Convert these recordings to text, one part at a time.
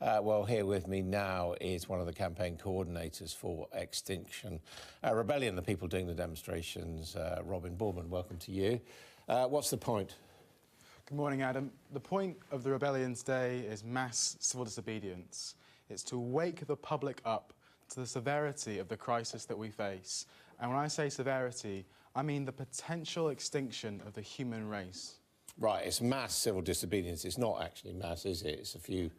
Well, here with me now is one of the campaign coordinators for Extinction Rebellion, the people doing the demonstrations. Boardman, welcome to you. What's the point? Good morning, Adam. The point of the rebellion today is mass civil disobedience. It's to wake the public up to the severity of the crisis that we face. And when I say severity, I mean the potential extinction of the human race. Right, it's mass civil disobedience. It's not actually mass, is it? It's a few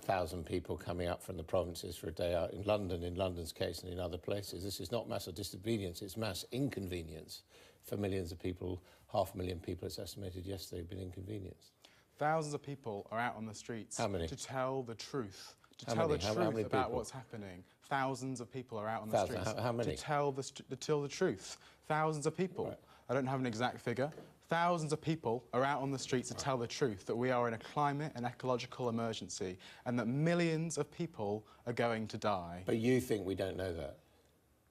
thousand people coming up from the provinces for a day out in London, in London's case, and in other places. This is not mass disobedience, it's mass inconvenience for millions of people. 500,000 people, it's estimated yesterday, have been inconvenienced. Thousands of people are out on the streets. How many? To tell the truth. To How tell many? the How truth many about people? what's happening. Thousands of people are out on the streets. How many? To tell the truth. Thousands of people. Right. I don't have an exact figure. Thousands of people are out on the streets to tell the truth that we are in a climate and ecological emergency and that millions of people are going to die. But you think we don't know that?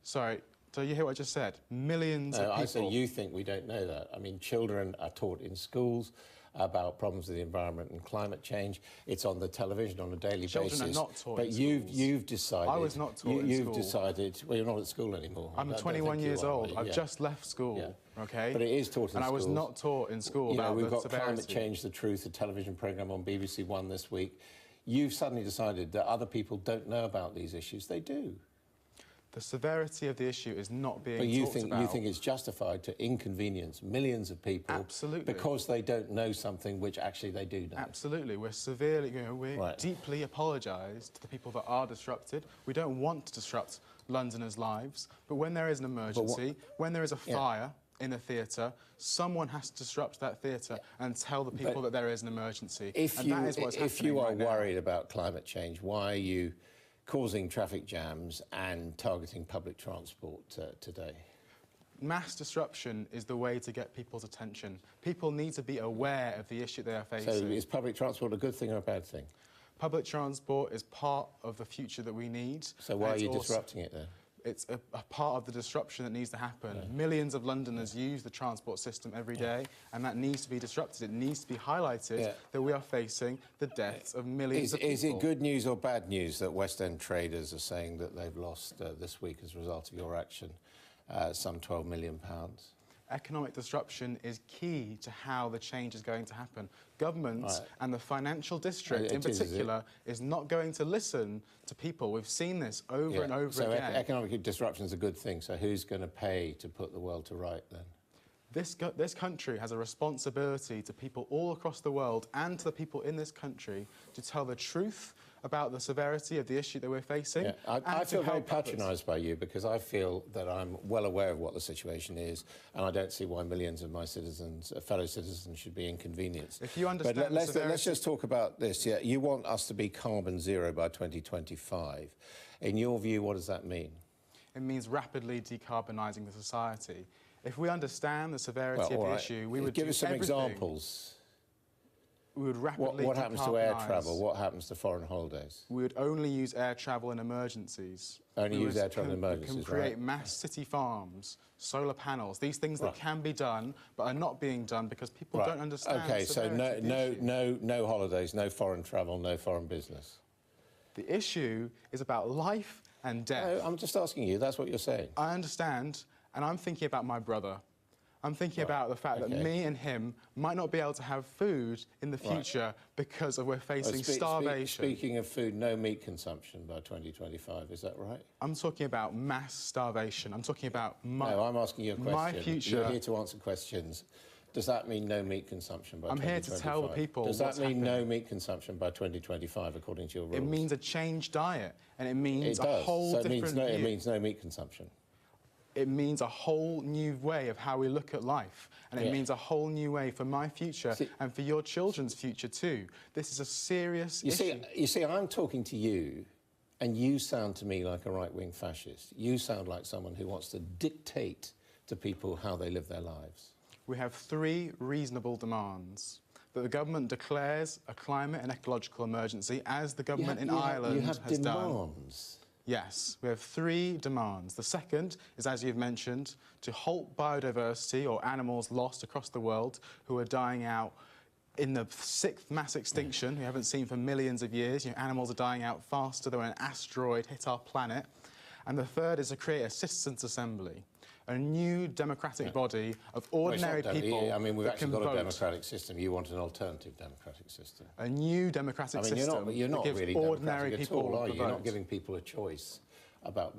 Sorry, so you hear what I just said? Millions of people. I say you think we don't know that. I mean, children are taught in schools about problems with the environment and climate change. It's on the television on a daily basis. Children are not taught in schools. But you've decided... I was not taught in school. You've decided... Well, you're not at school anymore. I'm 21 years old. I've just left school, OK? But it is taught in schools. And I was not taught in school about the severity. We've got Climate Change, The Truth, a television programme on BBC One this week. You've suddenly decided that other people don't know about these issues. They do. The severity of the issue is not being talked about. But you think it's justified to inconvenience millions of people? Absolutely. Because they don't know something which actually they do know? Absolutely. We're severely, we're deeply apologise to the people that are disrupted. We don't want to disrupt Londoners' lives, but when there is an emergency, when there is a fire in a theatre, someone has to disrupt that theatre and tell the people that there is an emergency. If you are worried about climate change, why are you causing traffic jams and targeting public transport today? Mass disruption is the way to get people's attention. People need to be aware of the issue they are facing. So is public transport a good thing or a bad thing? Public transport is part of the future that we need. So why are you disrupting it then? It's a part of the disruption that needs to happen. Yeah. Millions of Londoners use the transport system every day, and that needs to be disrupted. It needs to be highlighted that we are facing the deaths of millions of people. Is it good news or bad news that West End traders are saying that they've lost this week as a result of your action some £12 million? Economic disruption is key to how the change is going to happen. Government and the financial district in particular is not going to listen to people. We've seen this over and over again. So economic disruption is a good thing. So who's going to pay to put the world to right then? This country has a responsibility to people all across the world and to the people in this country to tell the truth about the severity of the issue that we're facing. Yeah. I feel very patronised by you because I feel that I'm well aware of what the situation is and I don't see why millions of my citizens, fellow citizens, should be inconvenienced. If you understand but let's just talk about this. Yeah, you want us to be carbon zero by 2025. In your view, what does that mean? It means rapidly decarbonising the society. If we understand the severity of the issue, we would give us some everything. Examples. We would rapidly What happens to air travel? What happens to foreign holidays? We would only use air travel in emergencies. Only use air travel in emergencies, We can create mass city farms, solar panels, these things that can be done but are not being done because people don't understand OK, the severity of the issue. no holidays, no foreign travel, no foreign business. The issue is about life and death. No, I'm just asking you, that's what you're saying. I understand, and I'm thinking about my brother. I'm thinking about the fact that me and him might not be able to have food in the future because we're facing starvation. Speaking of food, no meat consumption by 2025, is that right? I'm talking about mass starvation. I'm talking about my... No, I'm asking you a question. My future... You're here to answer questions. Does that mean no meat consumption by 2025? I'm here to tell the people Does that mean no meat consumption by 2025, according to your rules? It means a changed diet, and it means a whole different view. It means no meat consumption. It means a whole new way of how we look at life. And it means a whole new way for my future and for your children's future too. This is a serious issue. You see, I'm talking to you, and you sound to me like a right-wing fascist. You sound like someone who wants to dictate to people how they live their lives. We have three reasonable demands. That the government declares a climate and ecological emergency, as the government in Ireland has done. You have demands. Yes, we have three demands. The second is, as you've mentioned, to halt biodiversity or animals lost across the world who are dying out in the 6th mass extinction, we haven't seen for millions of years. Animals are dying out faster than when an asteroid hit our planet. And the 3rd is to create a citizens' assembly, a new democratic body of ordinary people. I mean, we've actually got vote. a democratic system. You want an alternative democratic system. A new democratic system. You're not really ordinary democratic people at all, are you? You're vote. not giving people a choice about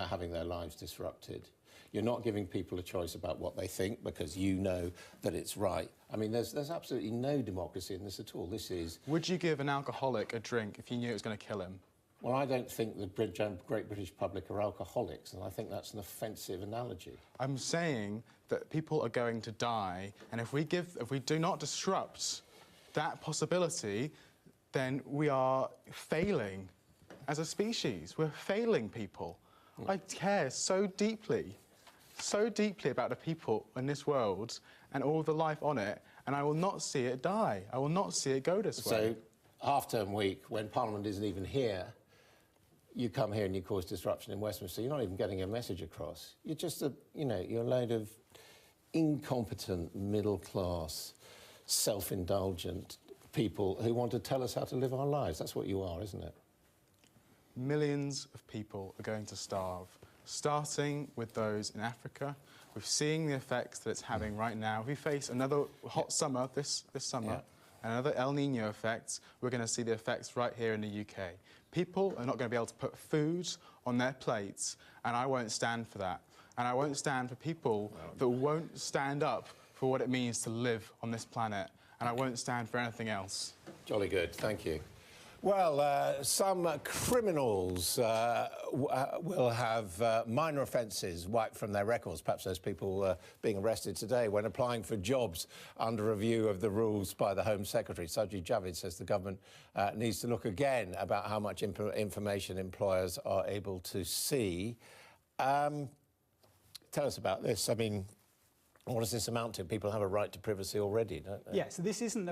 having their lives disrupted. You're not giving people a choice about what they think because you know that it's right. I mean, there's absolutely no democracy in this at all. This is... Would you give an alcoholic a drink if you knew it was going to kill him? Well, I don't think the great British public are alcoholics, and I think that's an offensive analogy. I'm saying that people are going to die, and if we do not disrupt that possibility, then we are failing as a species. We're failing people. I care so deeply about the people in this world and all the life on it, and I will not see it die. I will not see it go this way. So, half-term week, when Parliament isn't even here, you come here and you cause disruption in Westminster. You're not even getting a message across. You're just you're a load of incompetent, middle-class, self-indulgent people who want to tell us how to live our lives. That's what you are, isn't it? Millions of people are going to starve, starting with those in Africa. We're seeing the effects that it's having right now. If we face another hot summer this summer, another El Niño effect, we're going to see the effects right here in the UK. People are not going to be able to put food on their plates, and I won't stand for that. And I won't stand for people that won't stand up for what it means to live on this planet. And I won't stand for anything else. Jolly good, thank you. Well, some criminals will have minor offences wiped from their records. Perhaps those people being arrested today when applying for jobs under review of the rules by the Home Secretary. Sajid Javid says the government needs to look again about how much information employers are able to see. Tell us about this. I mean, what does this amount to? People have a right to privacy already, don't they? Yeah, so this isn't